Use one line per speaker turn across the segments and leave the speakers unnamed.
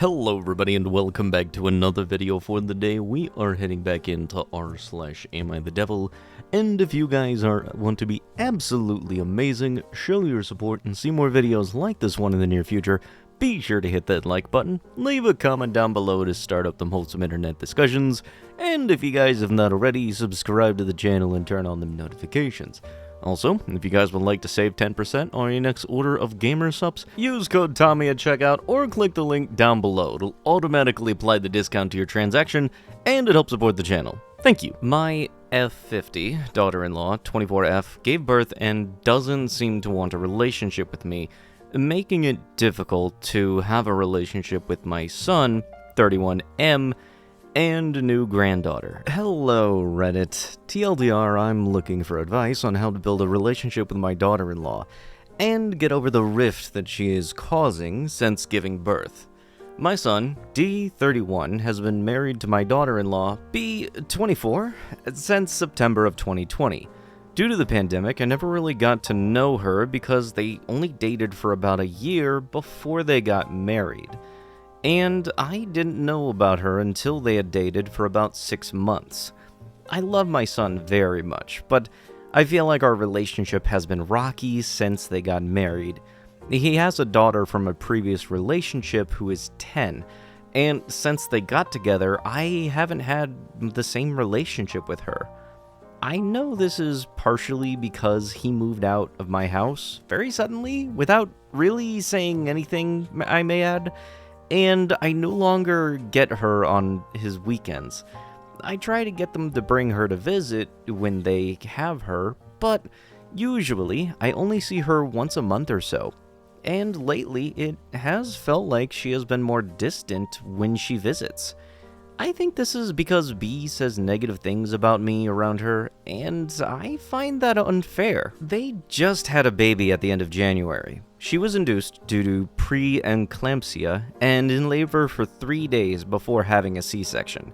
Hello everybody and welcome back to another video for the day. We are heading back into r/AmITheDevil, and if you guys want to be absolutely amazing, show your support, and see more videos like this one in the near future, be sure to hit that like button, leave a comment down below to start up them wholesome internet discussions, and if you guys have not already, subscribe to the channel and turn on them notifications. Also, if you guys would like to save 10% on your next order of gamer subs, use code Tommy at checkout or click the link down below. It'll automatically apply the discount to your transaction, and it helps support the channel. Thank you. My F50, daughter-in-law, 24F, gave birth and doesn't seem to want a relationship with me, making it difficult to have a relationship with my son, 31M, and new granddaughter. Hello, Reddit. TLDR, I'm looking for advice on how to build a relationship with my daughter-in-law and get over the rift that she is causing since giving birth. My son, D31, has been married to my daughter-in-law, B24, since September of 2020. Due to the pandemic, I never really got to know her because they only dated for about a year before they got married. And I didn't know about her until they had dated for about 6 months. I love my son very much, but I feel like our relationship has been rocky since they got married. He has a daughter from a previous relationship who is 10, and since they got together, I haven't had the same relationship with her. I know this is partially because he moved out of my house very suddenly, without really saying anything, I may add, and I no longer get her on his weekends. I try to get them to bring her to visit when they have her, but usually I only see her once a month or so. And lately, it has felt like she has been more distant when she visits. I think this is because B says negative things about me around her, and I find that unfair. They just had a baby at the end of January. She was induced due to preeclampsia and in labor for 3 days before having a C-section.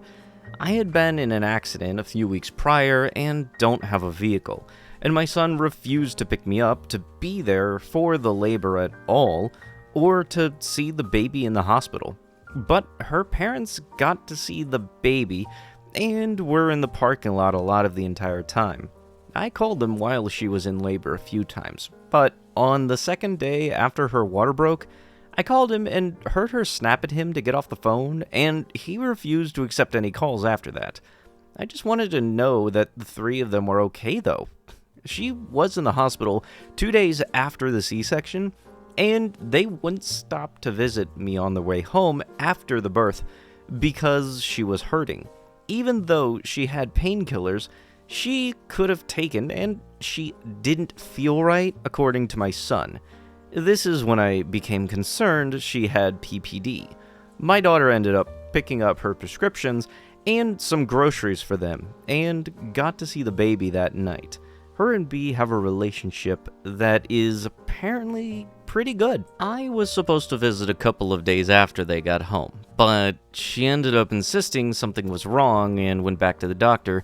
I had been in an accident a few weeks prior and don't have a vehicle, and my son refused to pick me up to be there for the labor at all, or to see the baby in the hospital. But her parents got to see the baby and were in the parking lot a lot of the entire time. I called them while she was in labor a few times, but on the second day after her water broke, I called him and heard her snap at him to get off the phone, and he refused to accept any calls after that. I just wanted to know that the three of them were okay though. She was in the hospital 2 days after the C-section, and they wouldn't stop to visit me on the way home after the birth because she was hurting. Even though she had painkillers she could have taken, and she didn't feel right, according to my son. This is when I became concerned she had PPD. My daughter ended up picking up her prescriptions and some groceries for them, and got to see the baby that night. Her and B have a relationship that is apparently pretty good. I was supposed to visit a couple of days after they got home, but she ended up insisting something was wrong and went back to the doctor,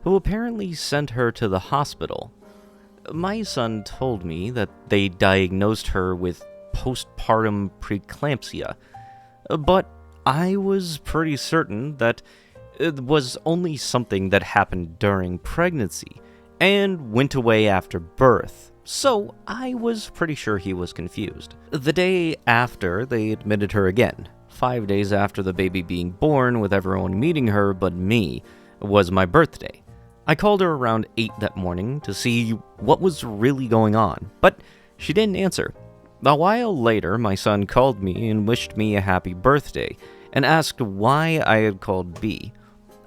who apparently sent her to the hospital. My son told me that they diagnosed her with postpartum preeclampsia, but I was pretty certain that it was only something that happened during pregnancy and went away after birth, so I was pretty sure he was confused. The day after, they admitted her again. 5 days after the baby being born, with everyone meeting her but me, was my birthday. I called her around 8 that morning to see what was really going on, but she didn't answer. A while later, my son called me and wished me a happy birthday, and asked why I had called B.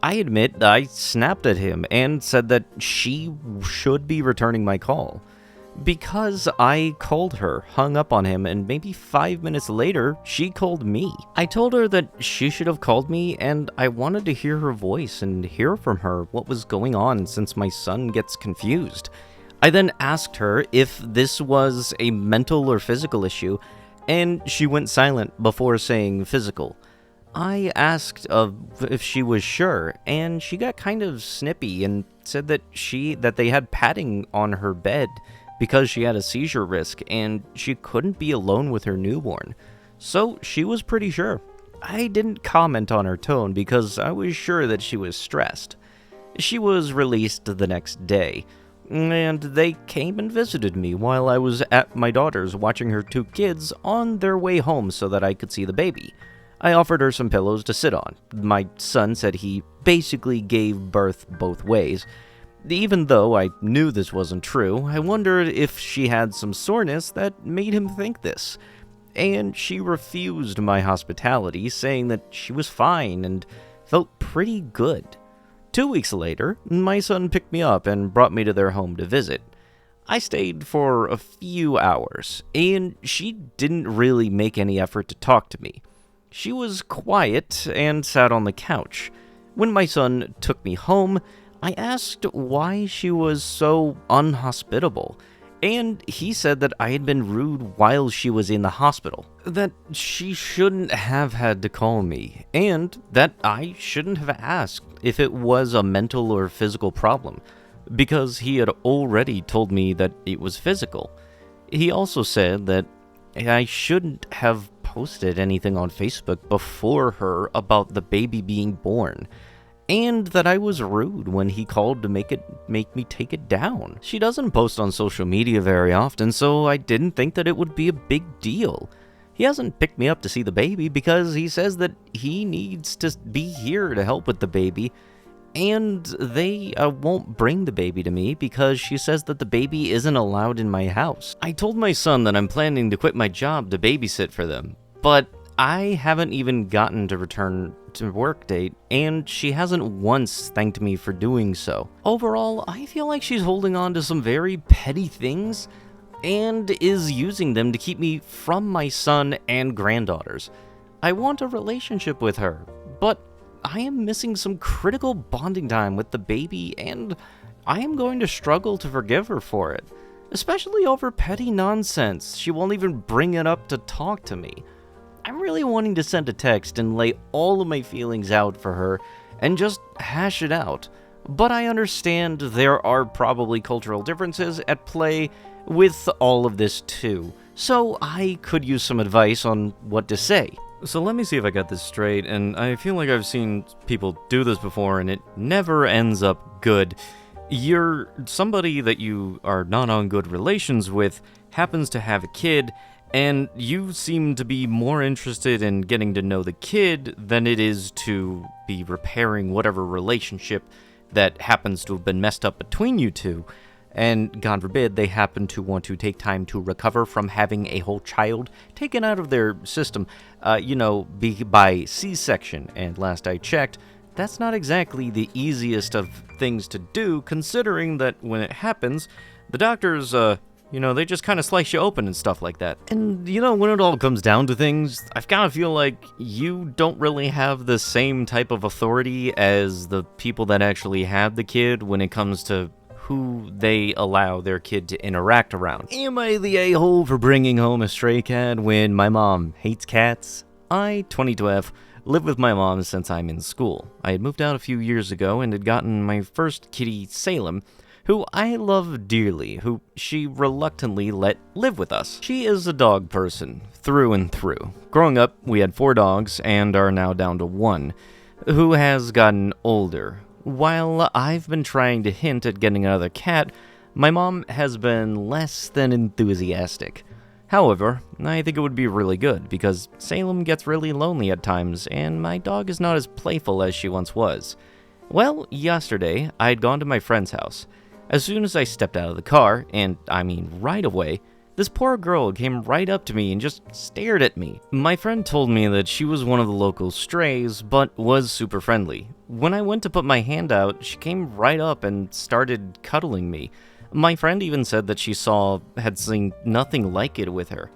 I admit I snapped at him and said that she should be returning my call. Because I called her, hung up on him, and maybe 5 minutes later, she called me. I told her that she should have called me, and I wanted to hear her voice and hear from her what was going on since my son gets confused. I then asked her if this was a mental or physical issue, and she went silent before saying physical. I asked if she was sure, and she got kind of snippy and said that they had padding on her bed because she had a seizure risk and she couldn't be alone with her newborn. So she was pretty sure. I didn't comment on her tone because I was sure that she was stressed. She was released the next day, and they came and visited me while I was at my daughter's watching her 2 kids on their way home so that I could see the baby. I offered her some pillows to sit on. My son said he basically gave birth both ways. Even though I knew this wasn't true, I wondered if she had some soreness that made him think this. And she refused my hospitality, saying that she was fine and felt pretty good. 2 weeks later, my son picked me up and brought me to their home to visit. I stayed for a few hours, and she didn't really make any effort to talk to me. She was quiet and sat on the couch. When my son took me home, I asked why she was so unhospitable, and he said that I had been rude while she was in the hospital, that she shouldn't have had to call me, and that I shouldn't have asked if it was a mental or physical problem, because he had already told me that it was physical. He also said that I shouldn't have posted anything on Facebook before her about the baby being born, and that I was rude when he called to make me take it down. She doesn't post on social media very often, so I didn't think that it would be a big deal. He hasn't picked me up to see the baby because he says that he needs to be here to help with the baby, and they won't bring the baby to me because she says that the baby isn't allowed in my house. I told my son that I'm planning to quit my job to babysit for them, but I haven't even gotten to return to work date, and she hasn't once thanked me for doing so. Overall, I feel like she's holding on to some very petty things and is using them to keep me from my son and granddaughters. I want a relationship with her, but I am missing some critical bonding time with the baby, and I am going to struggle to forgive her for it, especially over petty nonsense. She won't even bring it up to talk to me. I'm really wanting to send a text and lay all of my feelings out for her and just hash it out, but I understand there are probably cultural differences at play with all of this too, so I could use some advice on what to say. So let me see if I got this straight, and I feel like I've seen people do this before and it never ends up good. You're somebody that you are not on good relations with happens to have a kid, and you seem to be more interested in getting to know the kid than it is to be repairing whatever relationship that happens to have been messed up between you two. And God forbid they happen to want to take time to recover from having a whole child taken out of their system, by C-section. And last I checked, that's not exactly the easiest of things to do, considering that when it happens, the doctors, they just kind of slice you open and stuff like that. And, when it all comes down to things, I kind of feel like you don't really have the same type of authority as the people that actually have the kid when it comes to who they allow their kid to interact around. Am I the a-hole for bringing home a stray cat when my mom hates cats? I, 22F, live with my mom since I'm in school. I had moved out a few years ago and had gotten my first kitty, Salem, who I love dearly, who she reluctantly let live with us. She is a dog person, through and through. Growing up, we had 4 dogs and are now down to 1, who has gotten older. While I've been trying to hint at getting another cat, my mom has been less than enthusiastic. However, I think it would be really good, because Salem gets really lonely at times, and my dog is not as playful as she once was. Well, yesterday, I had gone to my friend's house. As soon as I stepped out of the car, and I mean right away, this poor girl came right up to me and just stared at me. My friend told me that she was one of the local strays, but was super friendly. When I went to put my hand out, she came right up and started cuddling me. My friend even said that she had seen nothing like it with her.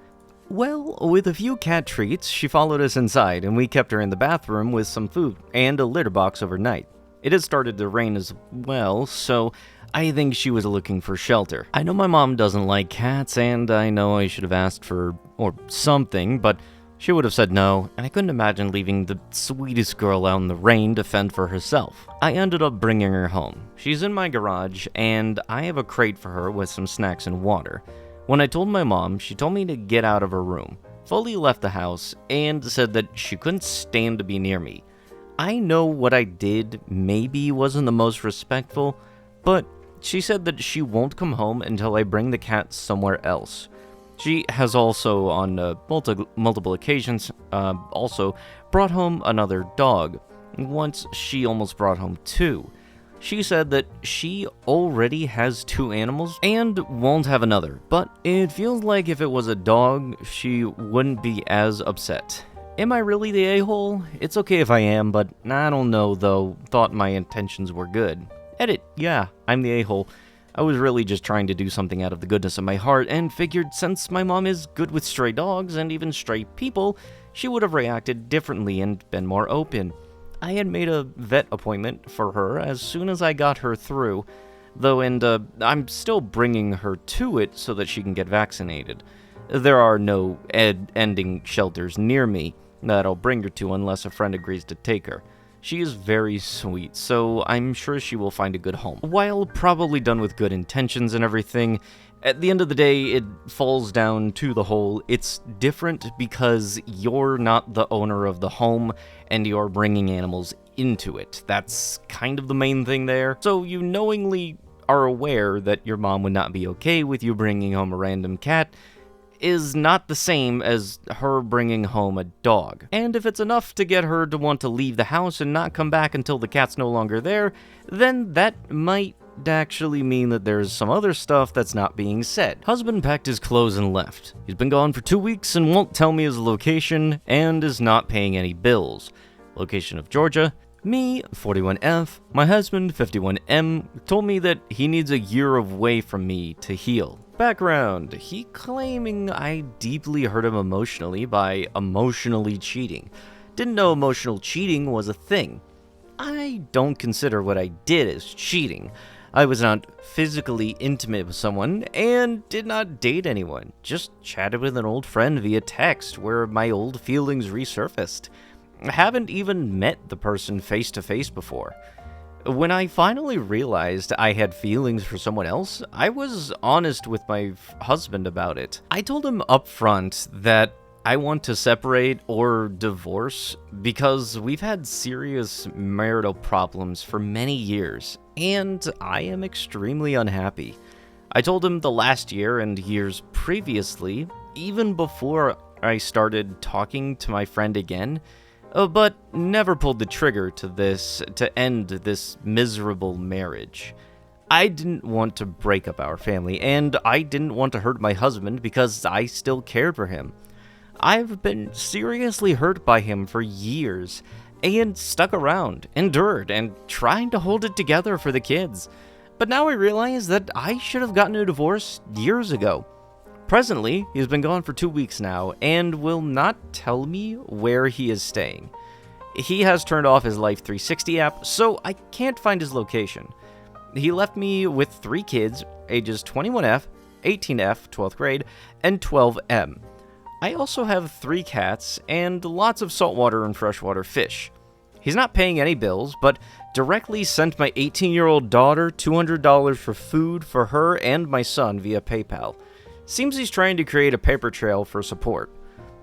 Well, with a few cat treats, she followed us inside, and we kept her in the bathroom with some food and a litter box overnight. It had started to rain as well, so I think she was looking for shelter. I know my mom doesn't like cats, and I know I should have asked for or something, but she would have said no, and I couldn't imagine leaving the sweetest girl out in the rain to fend for herself. I ended up bringing her home. She's in my garage, and I have a crate for her with some snacks and water. When I told my mom, she told me to get out of her room. fully left the house and said that she couldn't stand to be near me. I know what I did maybe wasn't the most respectful, but she said that she won't come home until I bring the cat somewhere else. She has also, on multiple occasions, also brought home another dog. Once she almost brought home two. She said that she already has 2 animals and won't have another, but it feels like if it was a dog, she wouldn't be as upset. Am I really the a-hole? It's okay if I am, but I don't know though, thought my intentions were good. Edit, yeah, I'm the a-hole. I was really just trying to do something out of the goodness of my heart and figured since my mom is good with stray dogs and even stray people, she would have reacted differently and been more open. I had made a vet appointment for her as soon as I got her through, though, and I'm still bringing her to it so that she can get vaccinated. There are no ending shelters near me that I'll bring her to unless a friend agrees to take her. She is very sweet, so I'm sure she will find a good home. While probably done with good intentions and everything, at the end of the day, it falls down to the whole, it's different because you're not the owner of the home and you're bringing animals into it. That's kind of the main thing there. So you knowingly are aware that your mom would not be okay with you bringing home a random cat is not the same as her bringing home a dog. And if it's enough to get her to want to leave the house and not come back until the cat's no longer there, then that might actually mean that there's some other stuff that's not being said. Husband packed his clothes and left. He's been gone for 2 weeks and won't tell me his location and is not paying any bills. Location of Georgia. Me, 41F, my husband, 51M, told me that he needs a year away from me to heal. Background, he claiming I deeply hurt him emotionally by emotionally cheating. Didn't know emotional cheating was a thing. I don't consider what I did as cheating. I was not physically intimate with someone and did not date anyone. Just chatted with an old friend via text where my old feelings resurfaced. I haven't even met the person face to face before. When I finally realized I had feelings for someone else, I was honest with my husband about it. I told him up front that I want to separate or divorce because we've had serious marital problems for many years, and I am extremely unhappy. I told him the last year and years previously, even before I started talking to my friend again, but never pulled the trigger to end this miserable marriage. I didn't want to break up our family, and I didn't want to hurt my husband because I still cared for him. I've been seriously hurt by him for years, and stuck around, endured, and trying to hold it together for the kids. But now I realize that I should have gotten a divorce years ago. Presently, he's been gone for 2 weeks now, and will not tell me where he is staying. He has turned off his Life 360 app, so I can't find his location. He left me with 3 kids, ages 21F, 18F, 12th grade, and 12M. I also have 3 cats, and lots of saltwater and freshwater fish. He's not paying any bills, but directly sent my 18-year-old daughter $200 for food for her and my son via PayPal. Seems he's trying to create a paper trail for support.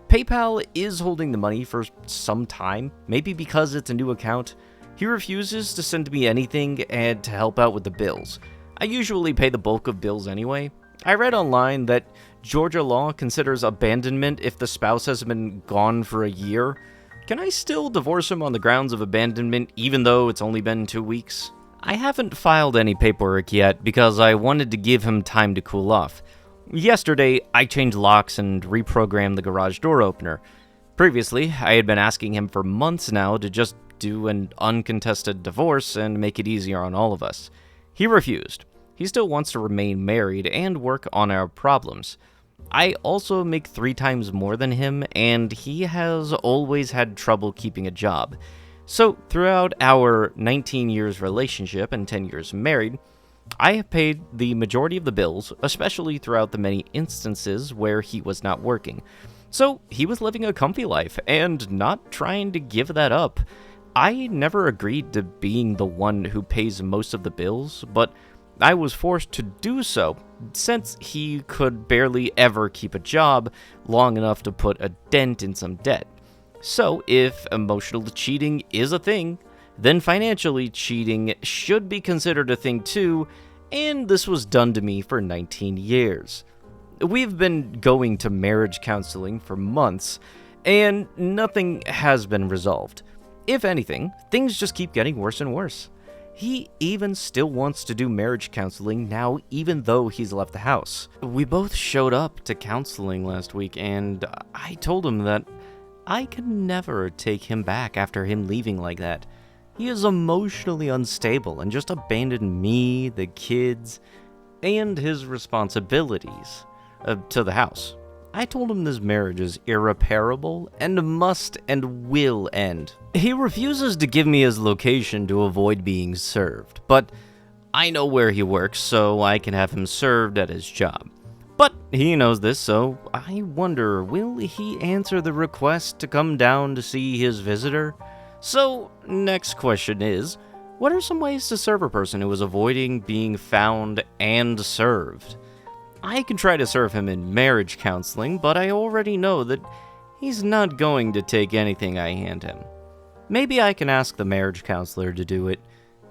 PayPal is holding the money for some time, maybe because it's a new account. He refuses to send me anything and to help out with the bills. I usually pay the bulk of bills anyway. I read online that Georgia law considers abandonment if the spouse has been gone for a year. Can I still divorce him on the grounds of abandonment even though it's only been 2 weeks? I haven't filed any paperwork yet because I wanted to give him time to cool off. Yesterday, I changed locks and reprogrammed the garage door opener. Previously, I had been asking him for months now to just do an uncontested divorce and make it easier on all of us. He refused. He still wants to remain married and work on our problems. I also make 3 times more than him, and he has always had trouble keeping a job. So, throughout our 19 years relationship and 10 years married, I have paid the majority of the bills, especially throughout the many instances where he was not working. So, he was living a comfy life and not trying to give that up. I never agreed to being the one who pays most of the bills, but I was forced to do so, since he could barely ever keep a job long enough to put a dent in some debt. So, if emotional cheating is a thing, then financially cheating should be considered a thing too, and this was done to me for 19 years. We've been going to marriage counseling for months, and nothing has been resolved. If anything, things just keep getting worse and worse. He even still wants to do marriage counseling now, even though he's left the house. We both showed up to counseling last week, and I told him that I could never take him back after him leaving like that. He is emotionally unstable and just abandoned me, the kids, and his responsibilities to the house. I told him this marriage is irreparable and must and will end. He refuses to give me his location to avoid being served, but I know where he works, so I can have him served at his job. But he knows this, so I wonder, will he answer the request to come down to see his visitor? So, next question is, what are some ways to serve a person who is avoiding being found and served? I can try to serve him in marriage counseling, but I already know that he's not going to take anything I hand him. Maybe I can ask the marriage counselor to do it.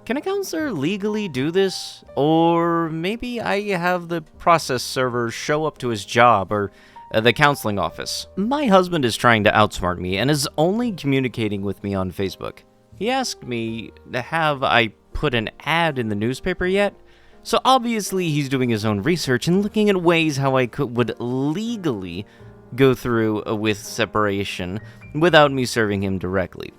Can a counselor legally do this? Or maybe I have the process server show up to his job or the counseling office. My husband is trying to outsmart me and is only communicating with me on Facebook. He asked me, have I put an ad in the newspaper yet? So obviously he's doing his own research and looking at ways how I would legally go through with separation without me serving him directly.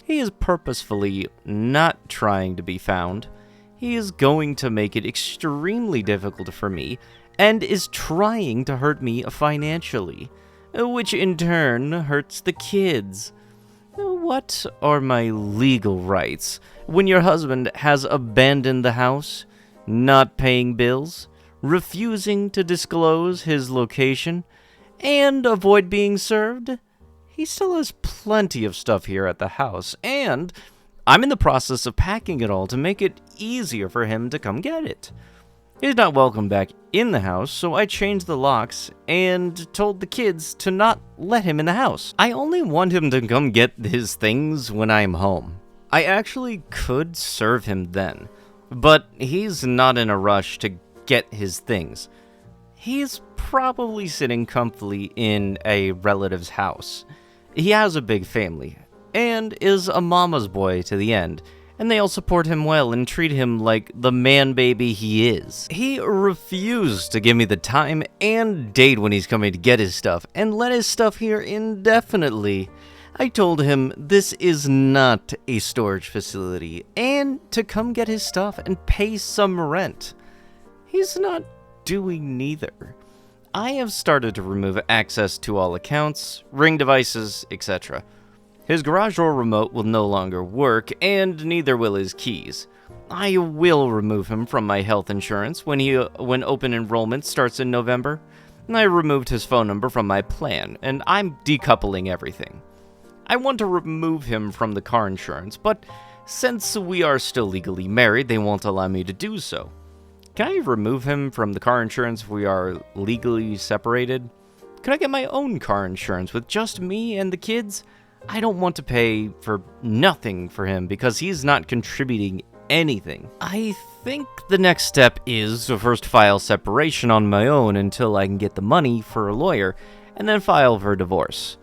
He is purposefully not trying to be found. He is going to make it extremely difficult for me and is trying to hurt me financially, which in turn hurts the kids. What are my legal rights when your husband has abandoned the house, not paying bills, refusing to disclose his location, and avoid being served? He still has plenty of stuff here at the house, and I'm in the process of packing it all to make it easier for him to come get it. He's not welcome back in the house, so I changed the locks and told the kids to not let him in the house. I only want him to come get his things when I'm home. I actually could serve him then, but he's not in a rush to get his things. He's probably sitting comfortably in a relative's house. He has a big family, and is a mama's boy to the end, and they all support him well and treat him like the man-baby he is. He refused to give me the time and date when he's coming to get his stuff, and let his stuff here indefinitely. I told him this is not a storage facility, and to come get his stuff and pay some rent. He's not doing neither. I have started to remove access to all accounts, ring devices, etc. His garage door remote will no longer work, and neither will his keys. I will remove him from my health insurance when open enrollment starts in November. I removed his phone number from my plan, and I'm decoupling everything. I want to remove him from the car insurance, but since we are still legally married, they won't allow me to do so. Can I remove him from the car insurance if we are legally separated? Could I get my own car insurance with just me and the kids? I don't want to pay for nothing for him because he's not contributing anything. I think the next step is to first file separation on my own until I can get the money for a lawyer, and then file for divorce.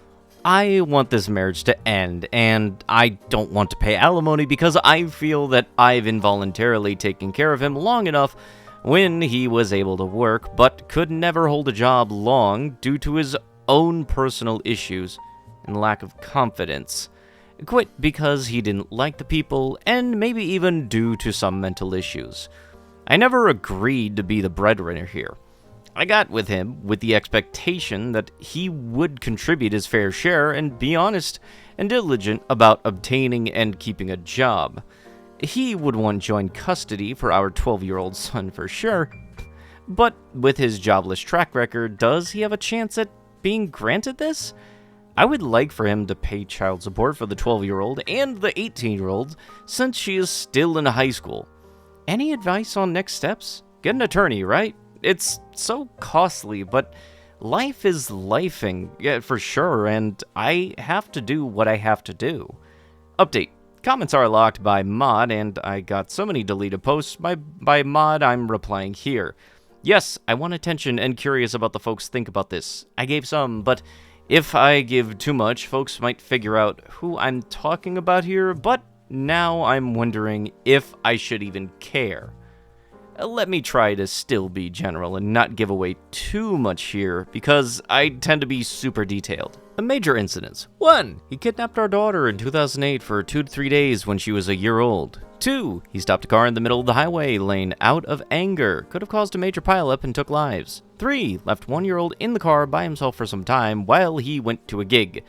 I want this marriage to end, and I don't want to pay alimony because I feel that I've involuntarily taken care of him long enough when he was able to work, but could never hold a job long due to his own personal issues and lack of confidence. Quit because he didn't like the people, and maybe even due to some mental issues. I never agreed to be the breadwinner here. I got with him with the expectation that he would contribute his fair share and be honest and diligent about obtaining and keeping a job. He would want joint custody for our 12-year-old son for sure, but with his jobless track record, does he have a chance at being granted this? I would like for him to pay child support for the 12-year-old and the 18-year-old since she is still in high school.
Any advice on next steps? Get an attorney, right? It's so costly, but life is lifing, yeah, for sure, and I have to do what I have to do. Update. Comments are locked by mod, and I got so many deleted posts by mod I'm replying here. Yes, I want attention and curious about the folks think about this. I gave some, but if I give too much, folks might figure out who I'm talking about here, but now I'm wondering if I should even care. Let me try to still be general and not give away too much here, because I tend to be super detailed. The major incidents. 1. He kidnapped our daughter in 2008 for 2 to 3 days when she was a year old. 2. He stopped a car in the middle of the highway lane out of anger. Could have caused a major pileup and took lives. 3. Left 1-year-old in the car by himself for some time while he went to a gig.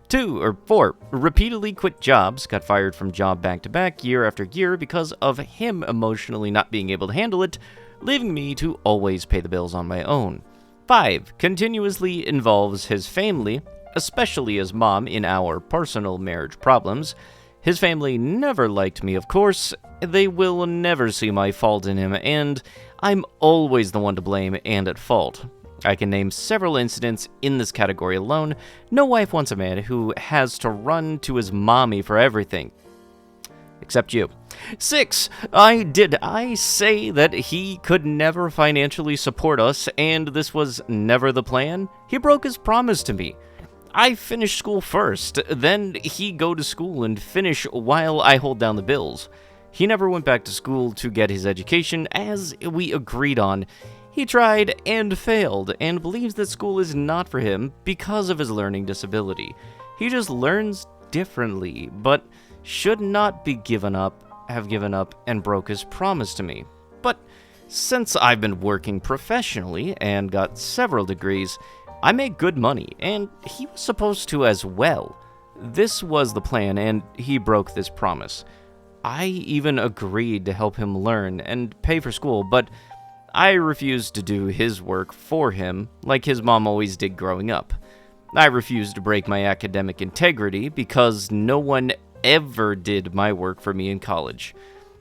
4. Repeatedly quit jobs, got fired from job back-to-back year after year because of him emotionally not being able to handle it, leaving me to always pay the bills on my own. 5. Continuously involves his family, especially his mom, in our personal marriage problems. His family never liked me, of course. They will never see my fault in him, and I'm always the one to blame and at fault. I can name several incidents in this category alone. No wife wants a man who has to run to his mommy for everything. Except you. 6. I say that he could never financially support us, and this was never the plan? He broke his promise to me. I finished school first, then he go to school and finish while I hold down the bills. He never went back to school to get his education, as we agreed on. He tried and failed, and believes that school is not for him because of his learning disability. He just learns differently, but should not be have given up, and broke his promise to me. But since I've been working professionally and got several degrees, I make good money, and he was supposed to as well. This was the plan, and he broke this promise. I even agreed to help him learn and pay for school, but I refused to do his work for him, like his mom always did growing up. I refused to break my academic integrity because no one ever did my work for me in college.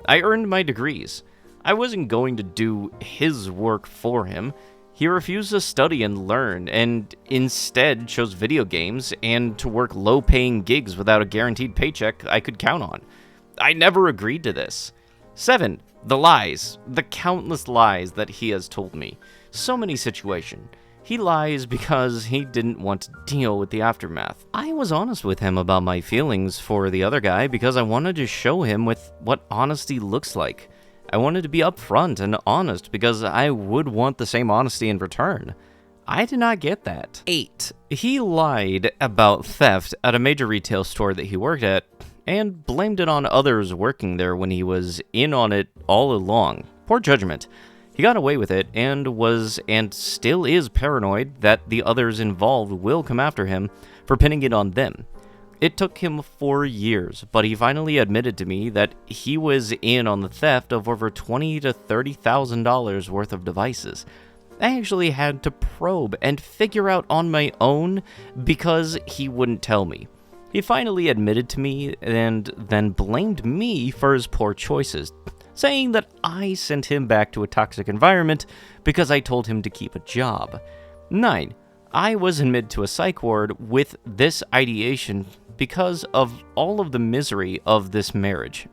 I earned my degrees. I wasn't going to do his work for him. He refused to study and learn, and instead chose video games and to work low-paying gigs without a guaranteed paycheck I could count on. I never agreed to this. 7. The lies. The countless lies that he has told me. So many situations. He lies because he didn't want to deal with the aftermath. I was honest with him about my feelings for the other guy because I wanted to show him what honesty looks like. I wanted to be upfront and honest because I would want the same honesty in return. I did not get that. 8. He lied about theft at a major retail store that he worked at and blamed it on others working there when he was in on it all along. Poor judgment. He got away with it and was and still is paranoid that the others involved will come after him for pinning it on them. It took him 4 years, but he finally admitted to me that he was in on the theft of over $20,000 to $30,000 worth of devices. I actually had to probe and figure out on my own because he wouldn't tell me. He finally admitted to me and then blamed me for his poor choices, saying that I sent him back to a toxic environment because I told him to keep a job. 9. I was admitted to a psych ward with this ideation because of all of the misery of this marriage.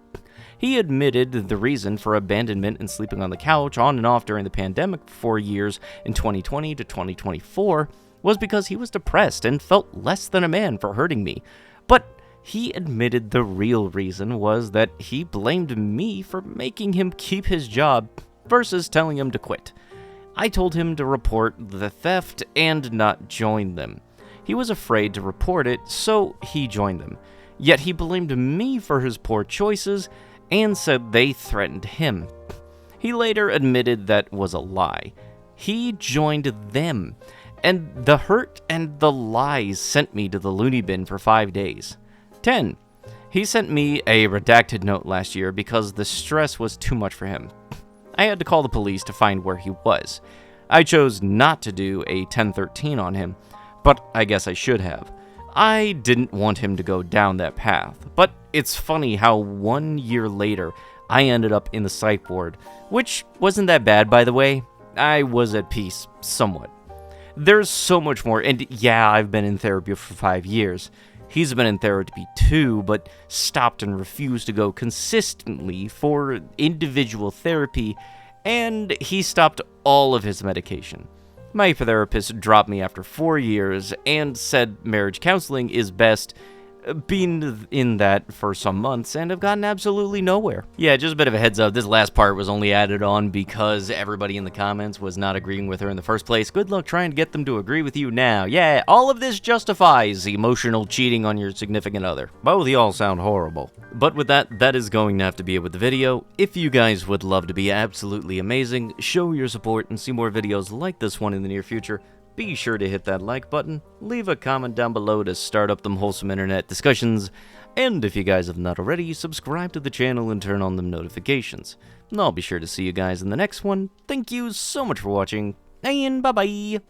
He admitted the reason for abandonment and sleeping on the couch on and off during the pandemic for 4 years in 2020 to 2024 was because he was depressed and felt less than a man for hurting me. But he admitted the real reason was that he blamed me for making him keep his job versus telling him to quit. I told him to report the theft and not join them. He was afraid to report it, so he joined them. Yet he blamed me for his poor choices and said they threatened him. He later admitted that was a lie. He joined them, and the hurt and the lies sent me to the loony bin for 5 days. 10. He sent me a redacted note last year because the stress was too much for him. I had to call the police to find where he was. I chose not to do a 1013 on him, but I guess I should have. I didn't want him to go down that path, but it's funny how 1 year later, I ended up in the psych ward, which wasn't that bad, by the way. I was at peace, somewhat. There's so much more, and yeah, I've been in therapy for 5 years. He's been in therapy too, but stopped and refused to go consistently for individual therapy, and he stopped all of his medication. My therapist dropped me after 4 years and said marriage counseling is best. Been in that for some months and have gotten absolutely nowhere. Yeah, just a bit of a heads up, this last part was only added on because everybody in the comments was not agreeing with her in the first place. Good luck trying to get them to agree with you now. Yeah, all of this justifies emotional cheating on your significant other. Both of y'all sound horrible. But with that, that is going to have to be it with the video. If you guys would love to be absolutely amazing, show your support and see more videos like this one in the near future, be sure to hit that like button, leave a comment down below to start up them wholesome internet discussions, and if you guys have not already, subscribe to the channel and turn on them notifications. And I'll be sure to see you guys in the next one. Thank you so much for watching, and bye-bye!